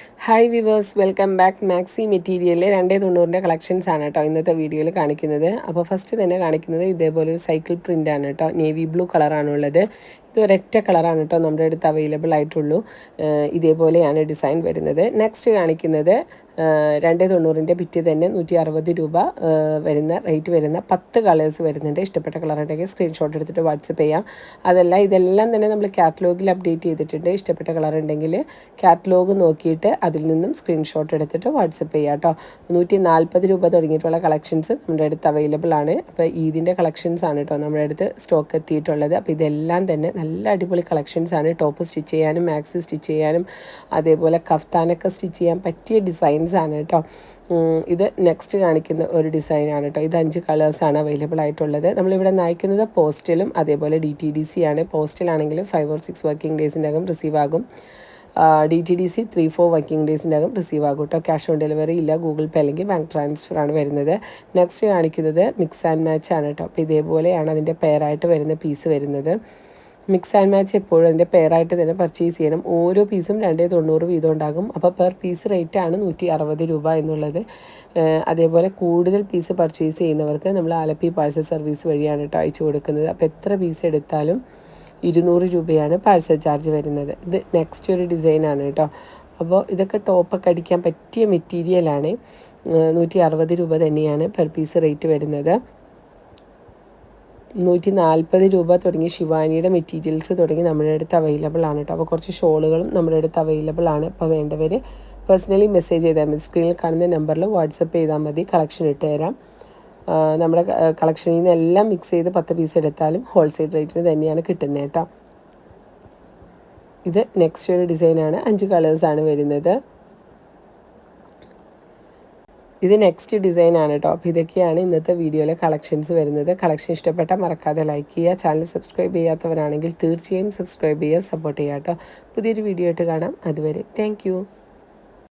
Hi viewers, welcome back. Maxi മെറ്റീരിയലിലെ 290 collections ആണ് കേട്ടോ ഇന്നത്തെ വീഡിയോയിൽ കാണിക്കുന്നത്. അപ്പോൾ ഫസ്റ്റ് തന്നെ കാണിക്കുന്നത് ഇതേപോലെ ഒരു സൈക്കിൾ പ്രിൻ്റ് ആണ് കേട്ടോ. നേവി ബ്ലൂ കളറാണുള്ളത്. ഇത് ഒരൊറ്റ കളറാണ് കേട്ടോ നമ്മുടെ അടുത്ത് അവൈലബിൾ ആയിട്ടുള്ളൂ. ഇതേപോലെയാണ് ഡിസൈൻ വരുന്നത്. നെക്സ്റ്റ് കാണിക്കുന്നത് 290 ബിറ്റ് തന്നെ 160 രൂപ വരുന്ന റേറ്റ് വരുന്ന 10 കളേഴ്സ് വരുന്നുണ്ട്. ഇഷ്ടപ്പെട്ട കളറുണ്ടെങ്കിൽ സ്ക്രീൻഷോട്ട് എടുത്തിട്ട് വാട്സപ്പ് ചെയ്യാം. അതല്ല, ഇതെല്ലാം തന്നെ നമ്മൾ കാറ്റലോഗിൽ അപ്ഡേറ്റ് ചെയ്തിട്ടുണ്ട്. ഇഷ്ടപ്പെട്ട കളർ ഉണ്ടെങ്കിൽ കാറ്റലോഗ് നോക്കിയിട്ട് അതിൽ നിന്നും സ്ക്രീൻഷോട്ട് എടുത്തിട്ട് വാട്സപ്പ് ചെയ്യാം കേട്ടോ. 140 രൂപ തുടങ്ങിയിട്ടുള്ള കളക്ഷൻസ് നമ്മുടെ അടുത്ത് അവൈലബിൾ ആണ്. അപ്പോൾ ഈദിൻ്റെ കളക്ഷൻസ് ആണ് കേട്ടോ നമ്മുടെ അടുത്ത് സ്റ്റോക്ക് എത്തിയിട്ടുള്ളത്. അപ്പോൾ ഇതെല്ലാം തന്നെ നല്ല അടിപൊളി കളക്ഷൻസ് ആണ്. ടോപ്പ് സ്റ്റിച്ച് ചെയ്യാനും മാക്സി സ്റ്റിച്ച് ചെയ്യാനും അതേപോലെ കഫ്താനൊക്കെ സ്റ്റിച്ച് ചെയ്യാൻ പറ്റിയ ഡിസൈൻസ് ആണ് കേട്ടോ. ഇത് നെക്സ്റ്റ് കാണിക്കുന്ന ഒരു ഡിസൈനാണ് കേട്ടോ. ഇത് 5 കളേഴ്സാണ് അവൈലബിൾ ആയിട്ടുള്ളത്. നമ്മളിവിടെ നയിക്കുന്നത് പോസ്റ്റലും അതേപോലെ DTDC ആണ്. പോസ്റ്റലാണെങ്കിൽ 5 or 6 വർക്കിംഗ് ഡേയ്സിനകം റിസീവ് ആകും. DTDC 3-4 വർക്കിംഗ് ഡേയ്സിനകം റിസീവ് ആകും കേട്ടോ. ക്യാഷ് ഓൺ ഡെലിവറി ഇല്ല. ഗൂഗിൾ പേ അല്ലെങ്കിൽ ബാങ്ക് ട്രാൻസ്ഫർ ആണ് വരുന്നത്. നെക്സ്റ്റ് കാണിക്കുന്നത് മിക്സ് ആൻഡ് മാച്ച് ആണ് കേട്ടോ. അപ്പോൾ ഇതേപോലെയാണ് അതിൻ്റെ പെയറായിട്ട് വരുന്ന പീസ് വരുന്നത്. മിക്സ് ആൻഡ് മാച്ച് എപ്പോഴും അതിൻ്റെ പെയറായിട്ട് തന്നെ പർച്ചേസ് ചെയ്യണം. ഓരോ പീസും 290 വീതം ഉണ്ടാകും. അപ്പോൾ പെർ പീസ് റേറ്റാണ് 160 രൂപ എന്നുള്ളത്. അതേപോലെ കൂടുതൽ പീസ് പർച്ചേസ് ചെയ്യുന്നവർക്ക് നമ്മൾ ആലപ്പി പാഴ്സൽ സർവീസ് വഴിയാണ് കേട്ടോ അയച്ചു കൊടുക്കുന്നത്. അപ്പോൾ എത്ര പീസ് എടുത്താലും 200 രൂപയാണ് പാഴ്സൽ ചാർജ് വരുന്നത്. ഇത് നെക്സ്റ്റ് ഒരു ഡിസൈനാണ് കേട്ടോ. അപ്പോൾ ഇതൊക്കെ ടോപ്പൊക്കെ അടിക്കാൻ പറ്റിയ മെറ്റീരിയലാണ്. 160 രൂപ തന്നെയാണ് പെർ പീസ് റേറ്റ് വരുന്നത്. 140 രൂപ തുടങ്ങി ശിവാനിയുടെ മെറ്റീരിയൽസ് തുടങ്ങി നമ്മുടെ അടുത്ത് അവൈലബിൾ ആണ് കേട്ടോ. അപ്പോൾ കുറച്ച് ഷോളുകളും നമ്മുടെ അടുത്ത് അവൈലബിൾ ആണ്. അപ്പോൾ വേണ്ടവർ പേഴ്സണലി മെസ്സേജ് ചെയ്താൽ മതി. സ്ക്രീനിൽ കാണുന്ന നമ്പറിൽ വാട്സപ്പ് ചെയ്താൽ മതി. കളക്ഷൻ ഇട്ട് തരാം. നമ്മുടെ കളക്ഷനിൽ നിന്ന് എല്ലാം മിക്സ് ചെയ്ത് 10 പീസ് എടുത്താലും ഹോൾസെയിൽ റേറ്റിന് തന്നെയാണ് കിട്ടുന്നത് കേട്ടോ. ഇത് നെക്സ്റ്റ് ഒരു ഡിസൈനാണ്. 5 കളേഴ്സാണ് വരുന്നത്. ഇത് നെക്സ്റ്റ് ഡിസൈനാണ് കേട്ടോ. അപ്പോൾ ഇതൊക്കെയാണ് ഇന്നത്തെ വീഡിയോയിലെ കളക്ഷൻസ് വരുന്നത്. കളക്ഷൻ ഇഷ്ടപ്പെട്ടാൽ മറക്കാതെ ലൈക്ക് ചെയ്യുക. ചാനൽ സബ്സ്ക്രൈബ് ചെയ്യാത്തവരാണെങ്കിൽ തീർച്ചയായും സബ്സ്ക്രൈബ് ചെയ്യുക, സപ്പോർട്ട് ചെയ്യുക കേട്ടോ. പുതിയൊരു വീഡിയോ ആയിട്ട് കാണാം. അതുവരെ താങ്ക്